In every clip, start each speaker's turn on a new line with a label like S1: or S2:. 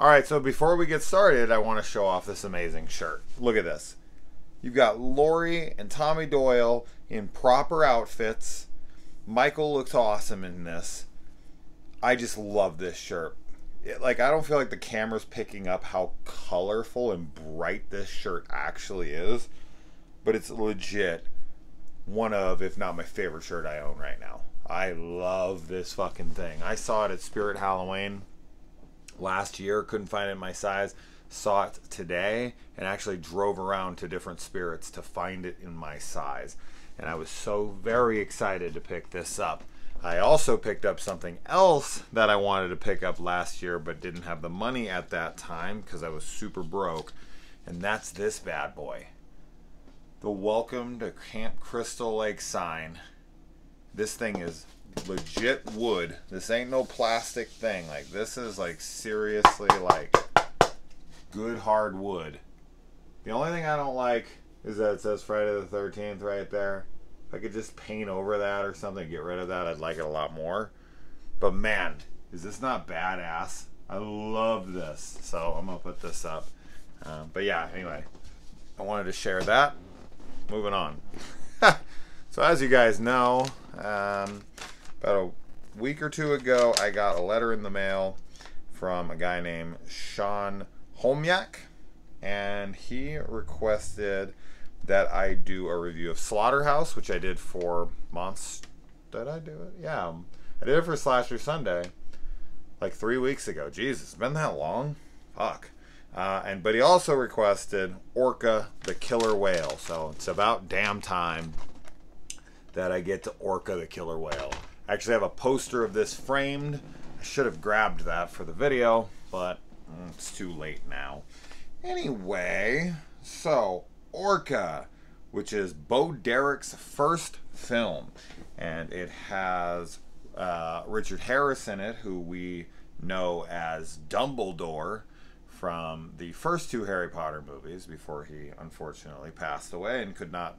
S1: Alright, so before we get started, I want to show off this amazing shirt. Look at this. You've got Lori and Tommy Doyle in proper outfits. Michael looks awesome in this. I just love this shirt. I don't feel like the camera's picking up how colorful and bright this shirt actually is. But it's legit one of, if not my favorite shirt I own right now. I love this fucking thing. I saw it at Spirit Halloween last year. Couldn't find it in my size. Saw it today and actually drove around to different Spirits to find it in my size. And I was so very excited to pick this up. I also picked up something else that I wanted to pick up last year but didn't have the money at that time because I was super broke. And that's this bad boy. The Welcome to Camp Crystal Lake sign. This thing is legit wood. This ain't no plastic thing. Like, this is like seriously like good hard wood. The only thing I don't like is that it says Friday the 13th right there. If I could just paint over that or something, get rid of that, I'd like it a lot more. But man, is this not badass? I love this. So I'm gonna put this up. But yeah, anyway, I wanted to share that. Moving on. So as you guys know, about a week or two ago, I got a letter in the mail from a guy named Sean Homyak, and he requested that I do a review of Slaughterhouse, which I did for months. Did I do it? Yeah, I did it for Slasher Sunday, like 3 weeks ago. Jesus, it's been that long? Fuck. But he also requested Orca, the killer whale. So it's about damn time that I get to Orca, the killer whale. I actually have a poster of this framed. I should have grabbed that for the video, but it's too late now. Anyway, so Orca, which is Bo Derek's first film, and it has Richard Harris in it, who we know as Dumbledore from the first two Harry Potter movies before he unfortunately passed away and could not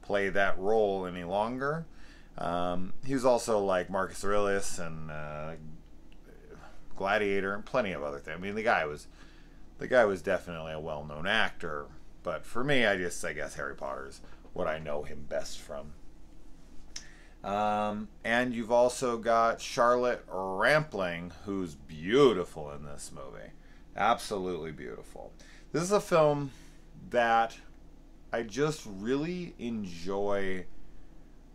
S1: play that role any longer. He was also like Marcus Aurelius and Gladiator and plenty of other things. I mean, the guy was definitely a well-known actor, but for me, I guess Harry Potter's what I know him best from. And you've also got Charlotte Rampling, who's beautiful in this movie. Absolutely beautiful. This is a film that I just really enjoy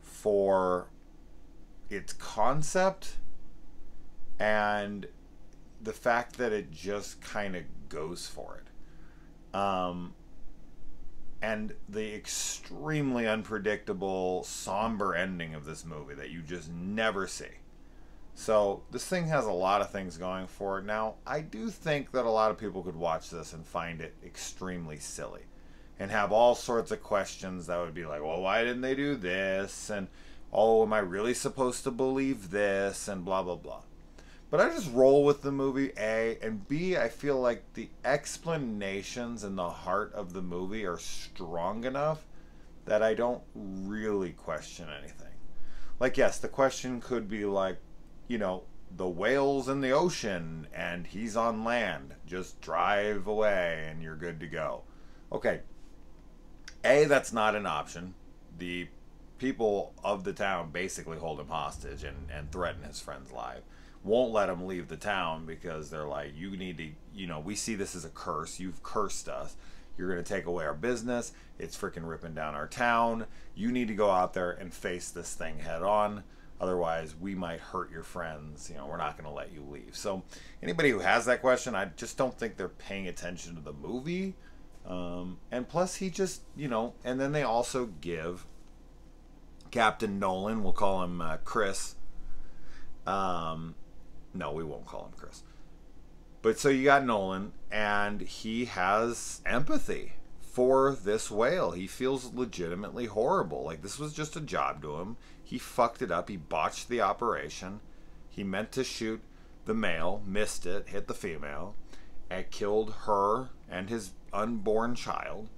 S1: for its concept and the fact that it just kind of goes for it. And the extremely unpredictable, somber ending of this movie that you just never see. So this thing has a lot of things going for it. Now, I do think that a lot of people could watch this and find it extremely silly and have all sorts of questions that would be like, well, why didn't they do this? And, oh, am I really supposed to believe this? And blah, blah, blah. But I just roll with the movie, A, and B, I feel like the explanations in the heart of the movie are strong enough that I don't really question anything. Like, yes, the question could be like, you know, the whale's in the ocean and he's on land. Just drive away and you're good to go. Okay. A, that's not an option. The people of the town basically hold him hostage and threaten his friend's life. Won't let him leave the town because they're like, you need to, you know, we see this as a curse. You've cursed us. You're going to take away our business. It's freaking ripping down our town. You need to go out there and face this thing head on. Otherwise, we might hurt your friends. You know, we're not going to let you leave. So anybody who has that question, I just don't think they're paying attention to the movie. And plus, he just, you know, and then they also give Captain Nolan, we'll call him Chris. No, we won't call him Chris. But so you got Nolan, and he has empathy for this whale. He feels legitimately horrible. Like, this was just a job to him. He fucked it up. He botched the operation. He meant to shoot the male, missed it, hit the female, and killed her and his unborn child.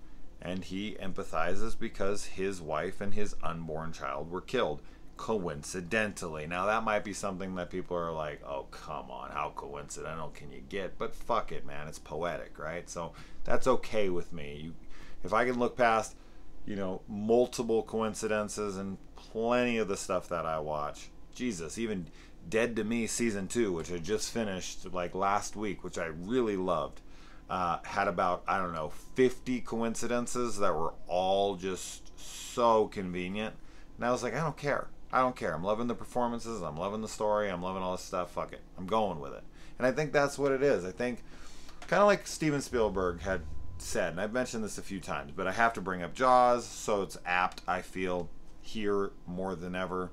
S1: And he empathizes because his wife and his unborn child were killed. coincidentally. Now that might be something that people are like, oh come on, how coincidental can you get? But fuck it, man, it's poetic, right? So that's okay with me. If I can look past, multiple coincidences and plenty of the stuff that I watch, Jesus, even Dead to Me season 2, which I just finished like last week, which I really loved, had about, I don't know, 50 coincidences that were all just so convenient. And I was like, I don't care. I'm loving the performances. I'm loving the story. I'm loving all this stuff. Fuck it. I'm going with it. And I think that's what it is. I think kind of like Steven Spielberg had said, and I've mentioned this a few times, but I have to bring up Jaws, so it's apt, I feel, here more than ever.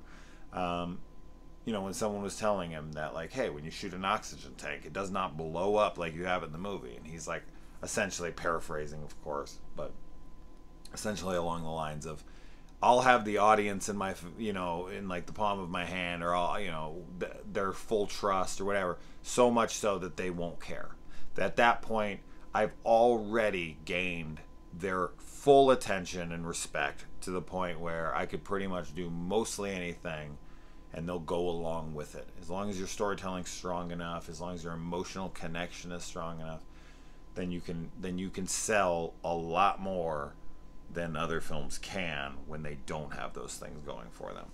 S1: When someone was telling him that, like, hey, when you shoot an oxygen tank, it does not blow up like you have in the movie. And he's like, essentially paraphrasing, of course, but essentially along the lines of, I'll have the audience in my, in like the palm of my hand, or I'll, their full trust or whatever, so much so that they won't care. At that point, I've already gained their full attention and respect to the point where I could pretty much do mostly anything and they'll go along with it. As long as your storytelling's strong enough, as long as your emotional connection is strong enough, then you can sell a lot more than other films can when they don't have those things going for them.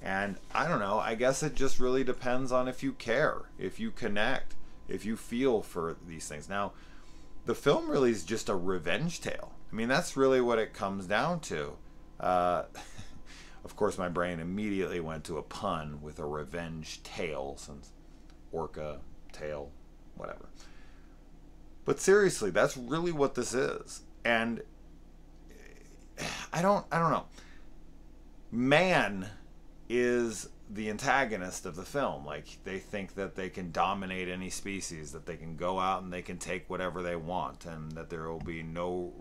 S1: And I don't know, I guess it just really depends on if you care, if you connect, if you feel for these things. Now, the film really is just a revenge tale. I mean, that's really what it comes down to. Of course, my brain immediately went to a pun with a revenge tale, since Orca, tail, whatever. But seriously, that's really what this is. And I don't know. Man is the antagonist of the film. Like, they think that they can dominate any species, that they can go out and they can take whatever they want, and that there will be no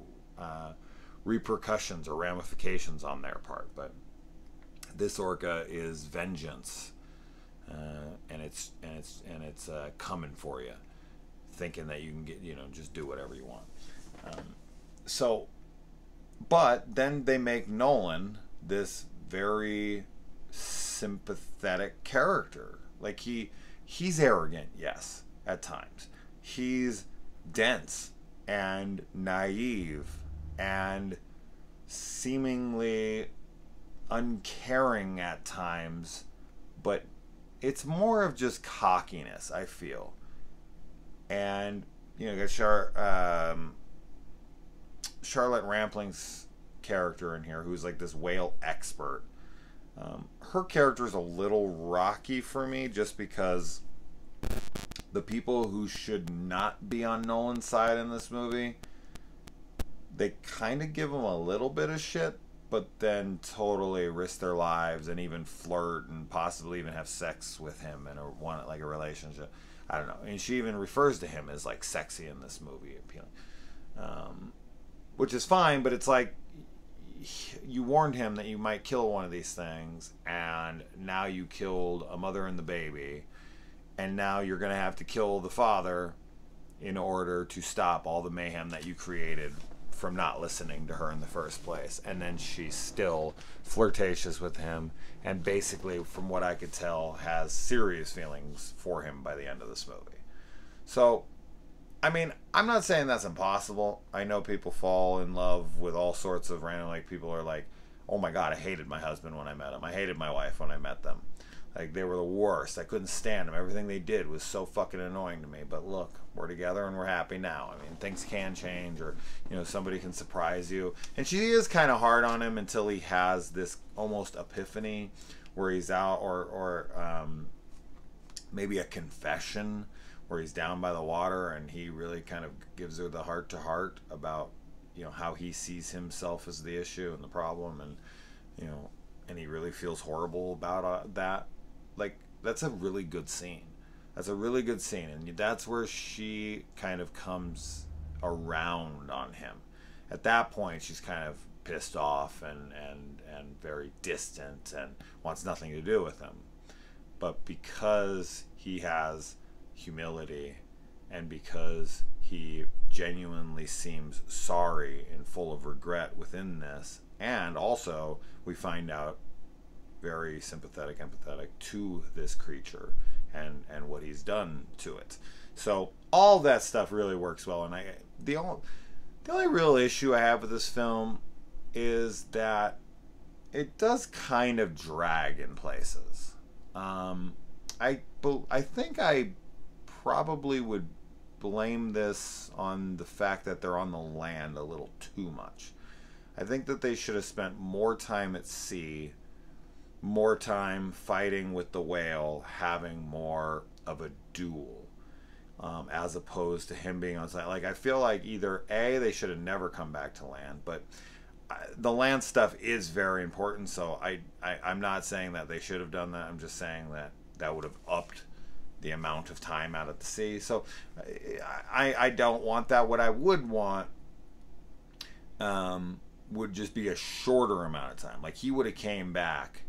S1: repercussions or ramifications on their part. But this orca is vengeance, and it's coming for you, thinking that you can get, just do whatever you want. But then they make Nolan this very sympathetic character. Like, he's arrogant, yes, at times. He's dense and naive and seemingly uncaring at times, but it's more of just cockiness, I feel. And got Charlotte Rampling's character in here, who's like this whale expert. Her character is a little rocky for me, just because the people who should not be on Nolan's side in this movie, they kind of give him a little bit of shit, but then totally risk their lives and even flirt and possibly even have sex with him in a relationship. I don't know. And she even refers to him as like sexy in this movie, appealing. Which is fine, but it's like, you warned him that you might kill one of these things, and now you killed a mother and the baby, and now you're going to have to kill the father in order to stop all the mayhem that you created from not listening to her in the first place. And then she's still flirtatious with him, and basically, from what I could tell, has serious feelings for him by the end of this movie. So, I mean, I'm not saying that's impossible. I know people fall in love with all sorts of random, like, people are like, oh my god, I hated my husband when I met him. I hated my wife when I met them. Like, they were the worst. I couldn't stand them. Everything they did was so fucking annoying to me. But look, we're together and we're happy now. I mean, things can change, or, somebody can surprise you. And she is kind of hard on him until he has this almost epiphany where he's out, or maybe a confession where he's down by the water, and he really kind of gives her the heart-to-heart about, how he sees himself as the issue and the problem, and, and he really feels horrible about that. Like, that's a really good scene. That's a really good scene, and that's where she kind of comes around on him. At that point, she's kind of pissed off and very distant and wants nothing to do with him. But because he has humility, and because he genuinely seems sorry and full of regret within this, and also we find out very sympathetic, empathetic to this creature and what he's done to it. So all that stuff really works well. And the only real issue I have with this film is that it does kind of drag in places. I think I probably would blame this on the fact that they're on the land a little too much. I think that they should have spent more time at sea, more time fighting with the whale, having more of a duel, as opposed to him being on site. Like, I feel like either A, they should have never come back to land, but the land stuff is very important, so I'm not saying that they should have done that. I'm just saying that that would have upped the amount of time out at the sea. So I don't want that. What I would want would just be a shorter amount of time. Like, he would have came back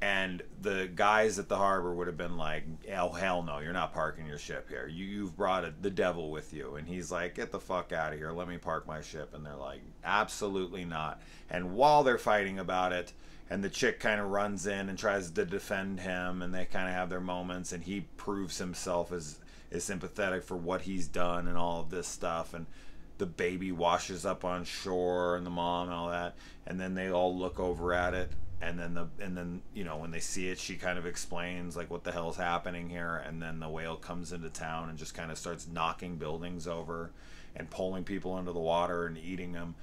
S1: and the guys at the harbor would have been like, oh, hell no, you're not parking your ship here. You've brought the devil with you. And he's like, get the fuck out of here. Let me park my ship. And they're like, absolutely not. And while they're fighting about it, and the chick kind of runs in and tries to defend him, and they kind of have their moments, and he proves himself as sympathetic for what he's done and all of this stuff. And the baby washes up on shore, and the mom and all that. And then they all look over at it. And then you know, when they see it, she kind of explains like what the hell's happening here. And then the whale comes into town and just kind of starts knocking buildings over and pulling people into the water and eating them.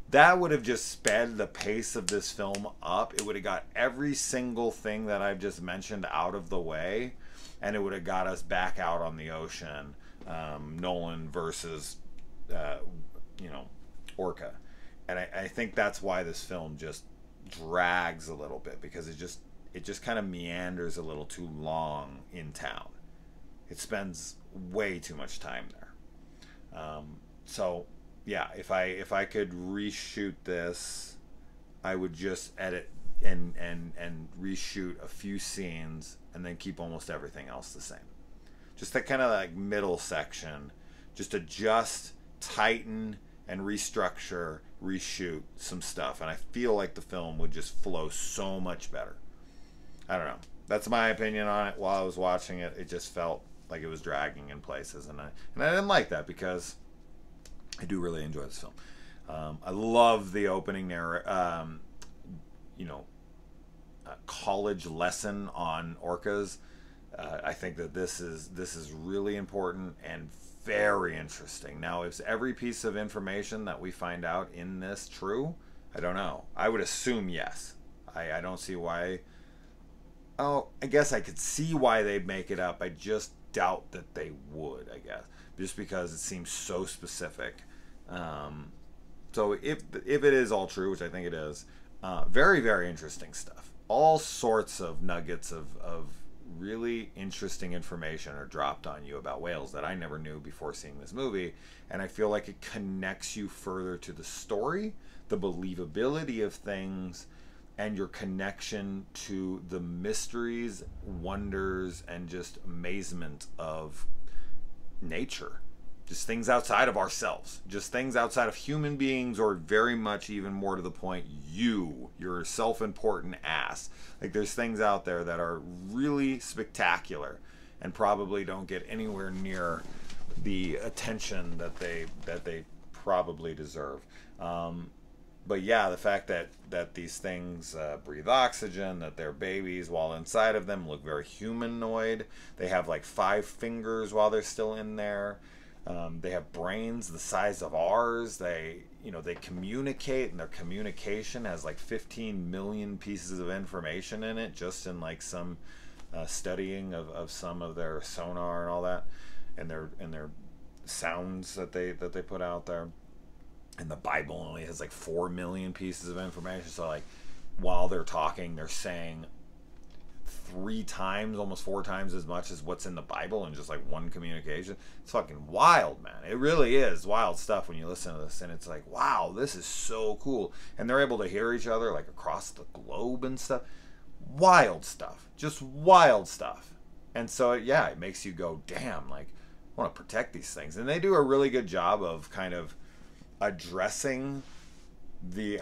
S1: That would have just sped the pace of this film up. It would have got every single thing that I've just mentioned out of the way, and it would have got us back out on the ocean. Nolan versus Orca. And I think that's why this film just drags a little bit, because it just kind of meanders a little too long in town. It spends way too much time there. So yeah, if I could reshoot this, I would just edit and reshoot a few scenes and then keep almost everything else the same. Just that kind of like middle section, just adjust, tighten, and restructure, reshoot some stuff, and I feel like the film would just flow so much better. I don't know. That's my opinion on it. While I was watching it, it just felt like it was dragging in places, and I didn't like that, because I do really enjoy this film. I love the opening college lesson on orcas. I think that this is really important and very interesting. Now, is every piece of information that we find out in this true? I don't know. I would assume yes. I don't see why. Oh, I guess I could see why they'd make it up. I just doubt that they would, I guess. Just because it seems so specific. So if it is all true, which I think it is, very, very interesting stuff. All sorts of nuggets of really interesting information are dropped on you about whales that I never knew before seeing this movie, and I feel like it connects you further to the story, the believability of things, and your connection to the mysteries, wonders, and just amazement of nature. Just things outside of ourselves, just things outside of human beings, or very much even more to the point, your self-important ass. Like, there's things out there that are really spectacular and probably don't get anywhere near the attention that they probably deserve. But yeah, the fact that these things breathe oxygen, that they're babies while inside of them, look very humanoid. They have like 5 fingers while they're still in there. They have brains the size of ours. They communicate, and their communication has like 15 million pieces of information in it, just in like some studying of some of their sonar and all that, and their sounds that they put out there. And the Bible only has like 4 million pieces of information. So like, while they're talking, they're saying 3 times, almost 4 times as much as what's in the Bible in just like one communication. It's fucking wild, man. It really is wild stuff when you listen to this, and it's like, wow, this is so cool. And they're able to hear each other like across the globe and stuff. Wild stuff. Just wild stuff. And so yeah, it makes you go, damn, like, I want to protect these things. And they do a really good job of kind of addressing the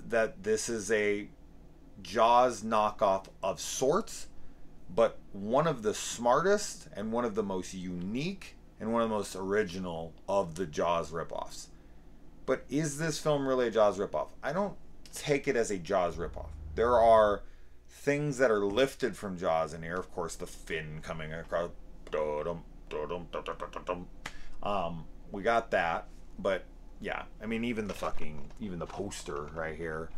S1: that this is a Jaws knockoff of sorts, but one of the smartest and one of the most unique and one of the most original of the Jaws ripoffs. But is this film really a Jaws ripoff? I don't take it as a Jaws ripoff. There are things that are lifted from Jaws in here. Of course, the fin coming across. We got that, but yeah, I mean, even the poster right here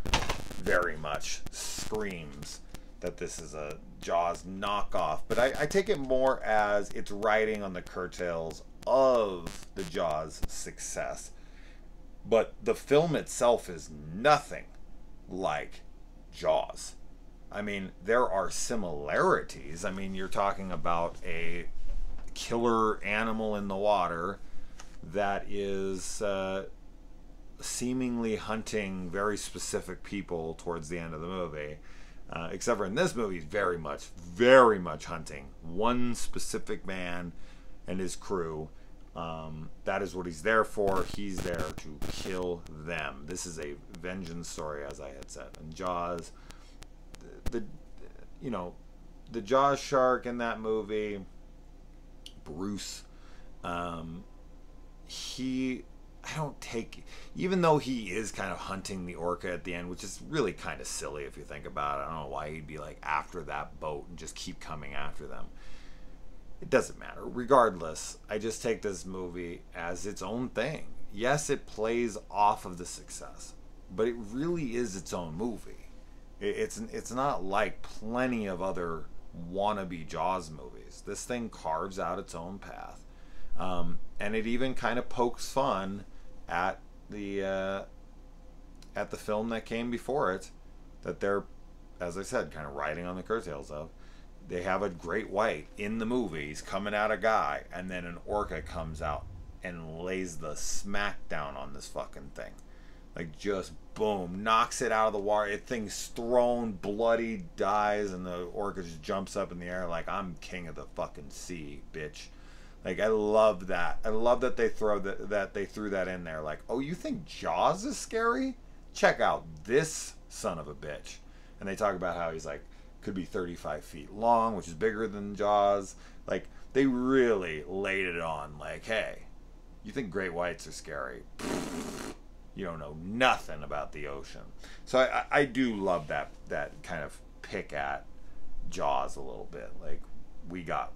S1: very much screams that this is a Jaws knockoff. But I take it more as it's riding on the coattails of the Jaws success. But the film itself is nothing like Jaws. I mean, there are similarities. I mean, you're talking about a killer animal in the water that is seemingly hunting very specific people towards the end of the movie. Except for in this movie, he's very much hunting one specific man and his crew. That is what he's there for. He's there to kill them. This is a vengeance story, as I had said. And Jaws, the Jaws shark in that movie, Bruce, even though he is kind of hunting the orca at the end, which is really kind of silly if you think about it. I don't know why he'd be like after that boat and just keep coming after them. It doesn't matter. Regardless, I just take this movie as its own thing. Yes, it plays off of the success, but it really is its own movie. It's not like plenty of other wannabe Jaws movies. This thing carves out its own path, and it even kind of pokes fun at the film that came before it, that they're, as I said, kind of riding on the coattails of. They have a great white in the movies coming at a guy, and then an orca comes out and lays the smack down on this fucking thing. Like, just boom, knocks it out of the water. It thing's thrown, bloody, dies, and the orca just jumps up in the air like, I'm king of the fucking sea, bitch. Like, I love that. I love that they threw that in there. Like, oh, you think Jaws is scary? Check out this son of a bitch. And they talk about how he's like, could be 35 feet long, which is bigger than Jaws. Like, they really laid it on. Like, hey, you think great whites are scary? You don't know nothing about the ocean. So I do love that kind of pick at Jaws a little bit. Like, we got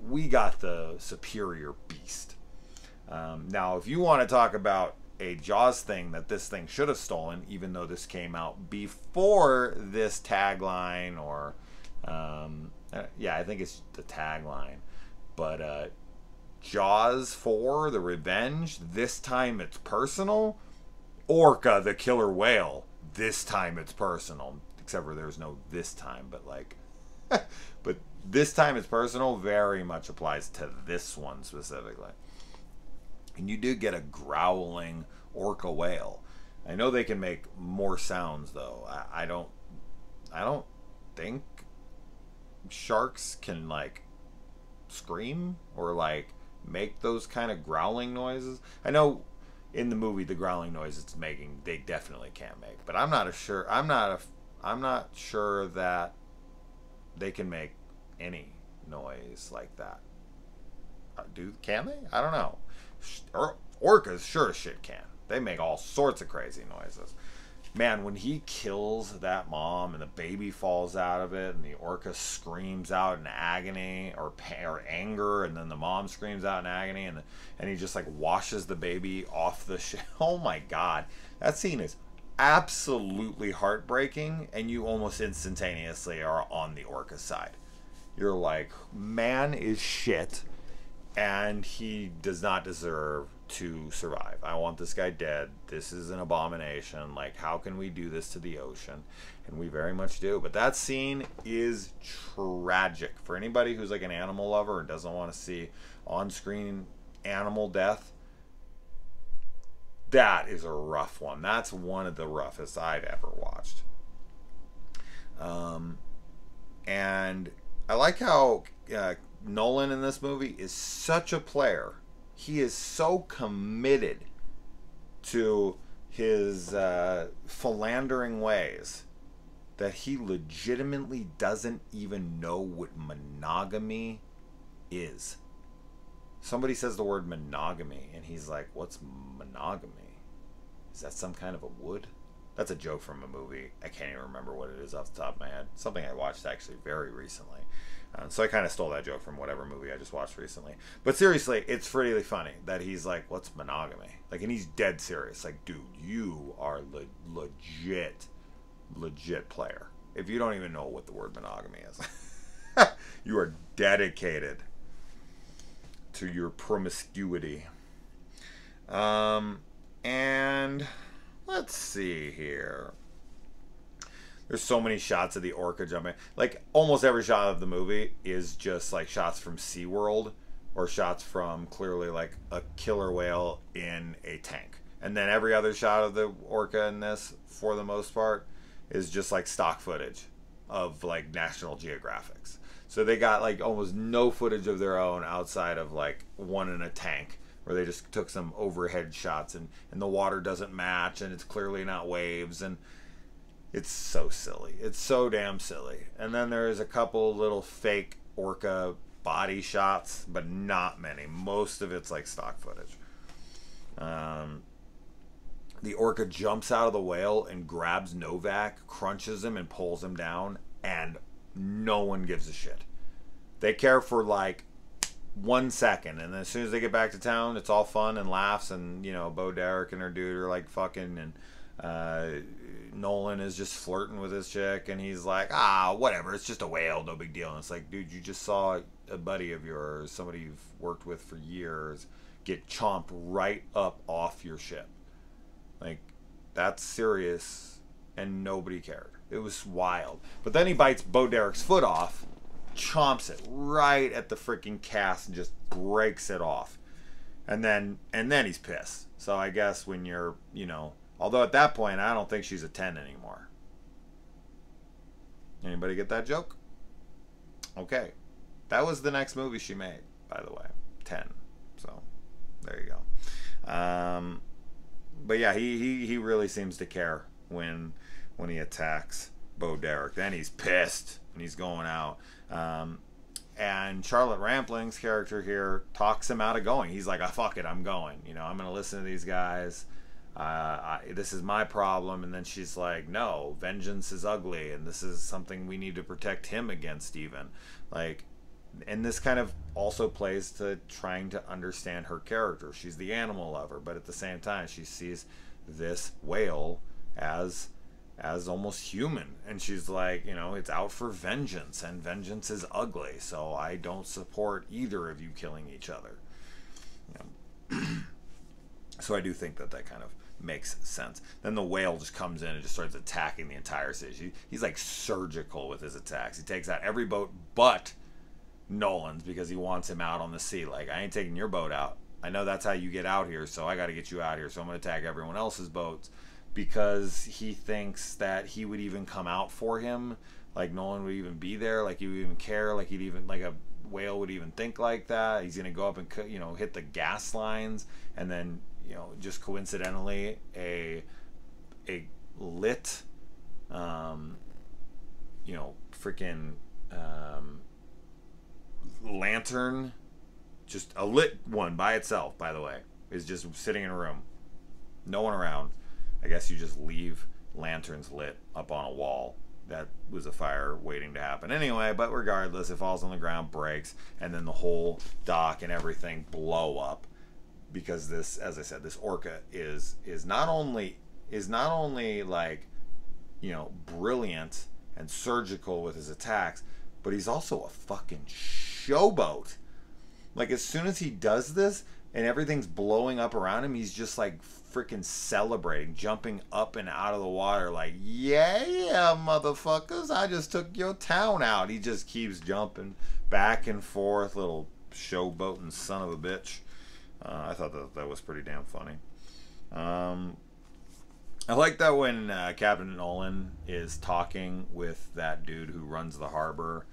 S1: the superior beast. Now, if you want to talk about a Jaws thing that this thing should have stolen, even though this came out before this tagline, or yeah, I think it's the tagline, but Jaws 4, The Revenge, this time it's personal. Orca, the killer whale, this time it's personal. Except for there's no this time, but like, but this time it's personal very much applies to this one specifically. And you do get a growling orca whale. I know they can make more sounds though. I don't think sharks can like scream or like make those kind of growling noises. I know in the movie the growling noise it's making they definitely can't make, but I'm not sure that they can make any noise like that. Can they? I don't know. Orcas sure as shit can. They make all sorts of crazy noises. Man, when he kills that mom and the baby falls out of it and the orca screams out in agony or anger, and then the mom screams out in agony, and he just like washes the baby off the ship. Oh my god. That scene is absolutely heartbreaking, and you almost instantaneously are on the orca side. You're like, man is shit, and he does not deserve to survive. I want this guy dead. This is an abomination. Like, how can we do this to the ocean? And we very much do. But that scene is tragic. For anybody who's like an animal lover and doesn't want to see on-screen animal death, that is a rough one. That's one of the roughest I've ever watched. And I like how Nolan in this movie is such a player. He is so committed to his philandering ways that he legitimately doesn't even know what monogamy is. Somebody says the word monogamy, and he's like, what's monogamy? Is that some kind of a wood? That's a joke from a movie. I can't even remember what it is off the top of my head. Something I watched actually very recently. So I kind of stole that joke from whatever movie I just watched recently. But seriously, it's really funny that he's like, what's monogamy? Like, and he's dead serious. Like, dude, you are legit player. If you don't even know what the word monogamy is, you are dedicated to your promiscuity. And let's see here. There's so many shots of the orca jumping. Like, almost every shot of the movie is just like shots from SeaWorld or shots from clearly like a killer whale in a tank. And then every other shot of the orca in this, for the most part, is just like stock footage of like National Geographics. So they got like almost no footage of their own outside of like one in a tank where they just took some overhead shots, and the water doesn't match, and it's clearly not waves, and it's so silly. It's so damn silly. And then there's a couple little fake orca body shots, but not many. Most of it's like stock footage. The orca jumps out of the whale and grabs Novak, crunches him, and pulls him down, and no one gives a shit. They care for like 1 second, and then as soon as they get back to town, it's all fun and laughs, and you know, Bo Derek and her dude are like fucking, and Nolan is just flirting with his chick, and he's like, whatever, it's just a whale, no big deal. And it's like, dude, you just saw a buddy of yours, somebody you've worked with for years, get chomped right up off your ship. Like, that's serious, and nobody cared. It was wild. But then he bites Bo Derek's foot off, chomps it right at the freaking cast, and just breaks it off. And then he's pissed. So I guess when you're, you know, although at that point I don't think she's a 10 anymore. Anybody get that joke? Okay. That was the next movie she made, by the way. 10. So there you go. But yeah, he really seems to care when he attacks Bo Derek. Then he's pissed and he's going out. And Charlotte Rampling's character here talks him out of going. He's like, fuck it, I'm going. You know, I'm going to listen to these guys. This is my problem. And then she's like, no, vengeance is ugly, and this is something we need to protect him against even. Like, and this kind of also plays to trying to understand her character. She's the animal lover, but at the same time, she sees this whale as almost human, and she's like, you know, it's out for vengeance, and vengeance is ugly, so I don't support either of you killing each other. You know? So I do think that kind of makes sense. Then the whale just comes in and just starts attacking the entire city. He's like surgical with his attacks. He takes out every boat but Nolan's, because he wants him out on the sea. Like, I ain't taking your boat out. I know that's how you get out here, so I got to get you out here, so I'm going to attack everyone else's boats, because he thinks that he would even come out for him. Like, Nolan would even be there, like he would even care, like he'd even, like a whale would even think like that. He's going to go up and, you know, hit the gas lines, and then, you know, just coincidentally a lit, you know, freaking lantern, just a lit one by itself, by the way, is just sitting in a room, no one around. I guess you just leave lanterns lit up on a wall. That was a fire waiting to happen anyway, but regardless, it falls on the ground, breaks, and then the whole dock and everything blow up, because this, as I said, this orca is not only like, you know, brilliant and surgical with his attacks, but he's also a fucking showboat. Like, as soon as he does this and everything's blowing up around him, he's just like freaking celebrating, jumping up and out of the water like, yeah, motherfuckers, I just took your town out. He just keeps jumping back and forth, little showboating son of a bitch. I thought that was pretty damn funny. I like that when Captain Nolan is talking with that dude who runs the harbor.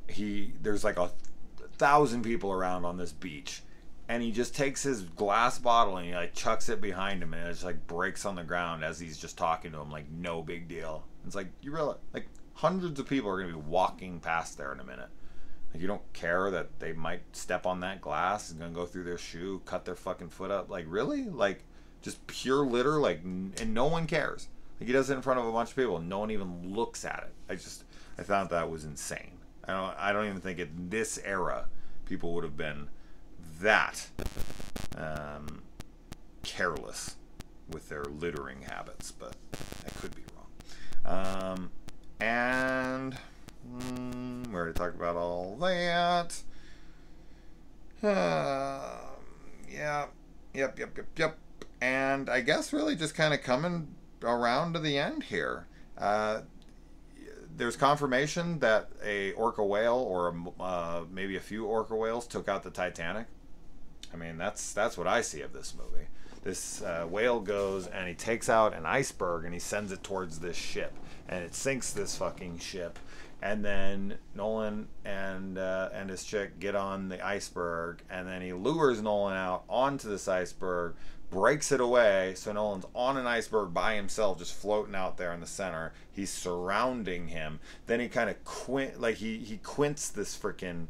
S1: There's like 1,000 people around on this beach, and he just takes his glass bottle and he like chucks it behind him, and it just like breaks on the ground as he's just talking to him, like no big deal. It's like, you realize, like, hundreds of people are going to be walking past there in a minute. Like, you don't care that they might step on that glass, and going to go through their shoe, cut their fucking foot up. Like, really? Like, just pure litter, like, and no one cares. Like, he does it in front of a bunch of people and no one even looks at it. I thought that was insane. I don't even think in this era people would have been that careless with their littering habits, but I could be wrong. And we already talked about all that. Yep. And I guess really just kind of coming around to the end here. There's confirmation that a orca whale, or maybe a few orca whales, took out the Titanic. I mean, that's what I see of this movie. This whale goes and he takes out an iceberg and he sends it towards this ship, and it sinks this fucking ship. And then Nolan and his chick get on the iceberg, and then he lures Nolan out onto this iceberg, breaks it away, so Nolan's on an iceberg by himself, just floating out there in the center. He's surrounding him. Then he kind of he quints this freaking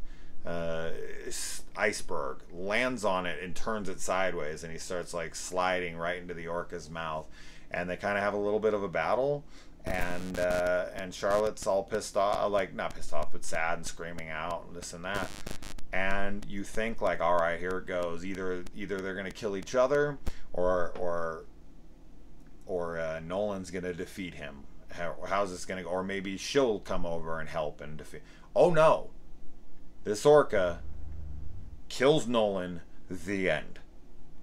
S1: iceberg, lands on it, and turns it sideways, and he starts like sliding right into the orca's mouth, and they kind of have a little bit of a battle. And Charlotte's all pissed off, like, not pissed off, but sad and screaming out and this and that. And you think, like, all right, here it goes. Either they're gonna kill each other, or Nolan's gonna defeat him. How's this gonna go? Or maybe she'll come over and help and defeat. Oh no! This orca kills Nolan. The end.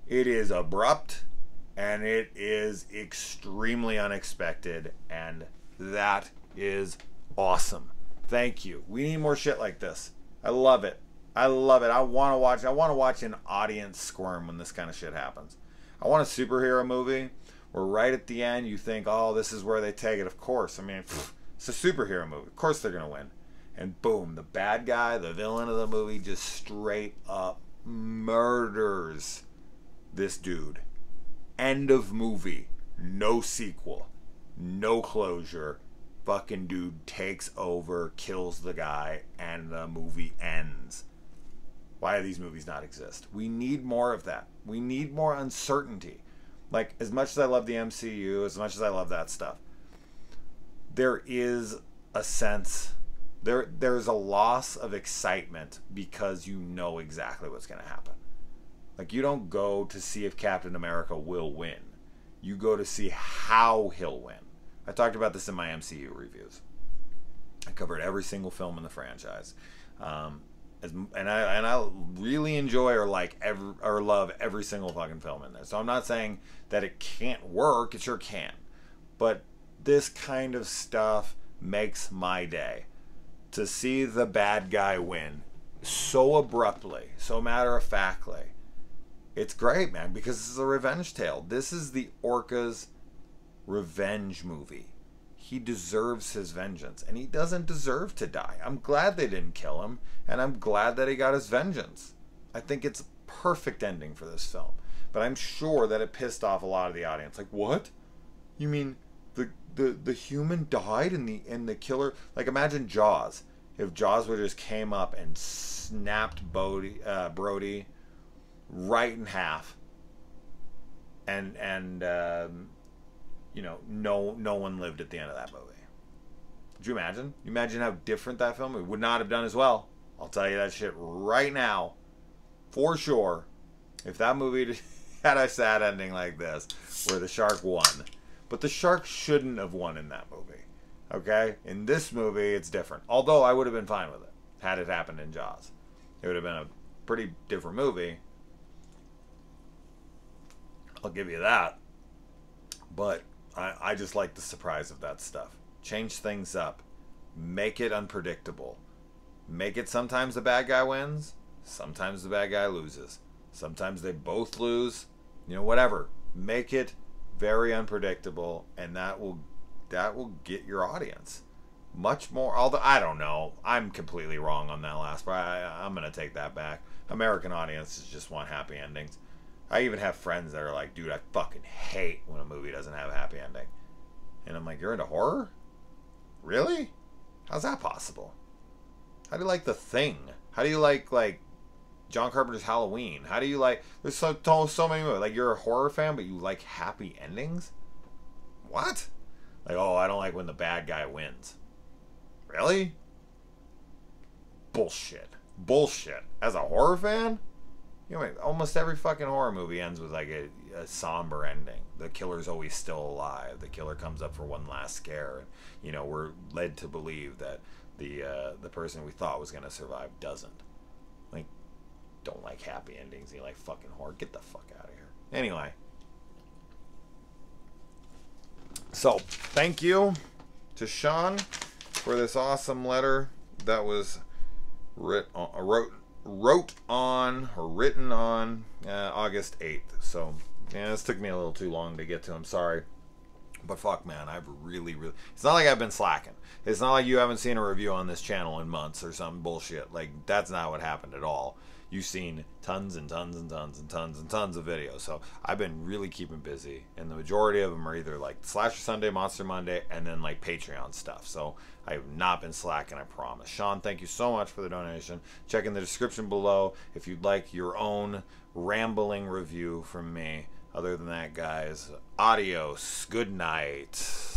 S1: It is abrupt. And it is extremely unexpected, and that is awesome. Thank you. We need more shit like this. I love it. I want to watch an audience squirm when this kind of shit happens. I want a superhero movie where right at the end you think, oh, this is where they take it. Of course. I mean, it's a superhero movie. Of course they're going to win. And boom, the bad guy, the villain of the movie, just straight up murders this dude. End of movie. No sequel. No closure. Fucking dude takes over, kills the guy, and the movie ends. Why do these movies not exist? We need more of that. We need more uncertainty. Like, as much as I love the MCU, as much as I love that stuff, there is a sense, there's a loss of excitement because you know exactly what's going to happen. Like, you don't go to see if Captain America will win. You go to see how he'll win. I talked about this in my MCU reviews. I covered every single film in the franchise. And I really enjoy or love every single fucking film in there. So I'm not saying that it can't work. It sure can. But this kind of stuff makes my day. To see the bad guy win so abruptly, so matter-of-factly. It's great, man, because this is a revenge tale. This is the orca's revenge movie. He deserves his vengeance, and he doesn't deserve to die. I'm glad they didn't kill him, and I'm glad that he got his vengeance. I think it's a perfect ending for this film. But I'm sure that it pissed off a lot of the audience. Like, what? You mean the human died and the killer? Like, imagine Jaws. If Jaws would have just came up and snapped Brody right in half, and no one lived at the end of that movie. Could you imagine? You imagine how different that film would not have done as well. I'll tell you that shit right now, for sure. If that movie had a sad ending like this, where the shark won, but the shark shouldn't have won in that movie. Okay, in this movie it's different. Although I would have been fine with it had it happened in Jaws. It would have been a pretty different movie. I'll give you that. But I just like the surprise of that stuff. Change things up. Make it unpredictable. Make it sometimes the bad guy wins. Sometimes the bad guy loses. Sometimes they both lose. You know, whatever. Make it very unpredictable, and that will get your audience. much more. Although I don't know, I'm completely wrong on that last part. I'm gonna take that back. American audiences just want happy endings. I even have friends that are like, dude, I fucking hate when a movie doesn't have a happy ending. And I'm like, you're into horror? Really? How's that possible? How do you like The Thing? How do you like John Carpenter's Halloween? How do you like? There's so many movies. Like, you're a horror fan, but you like happy endings? What? Like, oh, I don't like when the bad guy wins. Really? Bullshit. Bullshit. As a horror fan, you know, almost every fucking horror movie ends with like a somber ending. The killer's always still alive. The killer comes up for one last scare, and you know, we're led to believe that the person we thought was gonna survive doesn't. Like, don't like happy endings. You like fucking horror. Get the fuck out of here. Anyway, so thank you to Sean for this awesome letter that was written on August 8th. So yeah, this took me a little too long to get to. I'm sorry. But fuck, man, I've really... It's not like I've been slacking. It's not like you haven't seen a review on this channel in months or some bullshit. Like, that's not what happened at all. You've seen tons and tons and tons and tons and tons of videos. So I've been really keeping busy. And the majority of them are either like Slasher Sunday, Monster Monday, and then like Patreon stuff. So I have not been slacking, I promise. Sean, thank you so much for the donation. Check in the description below if you'd like your own rambling review from me. Other than that, guys, adios. Good night.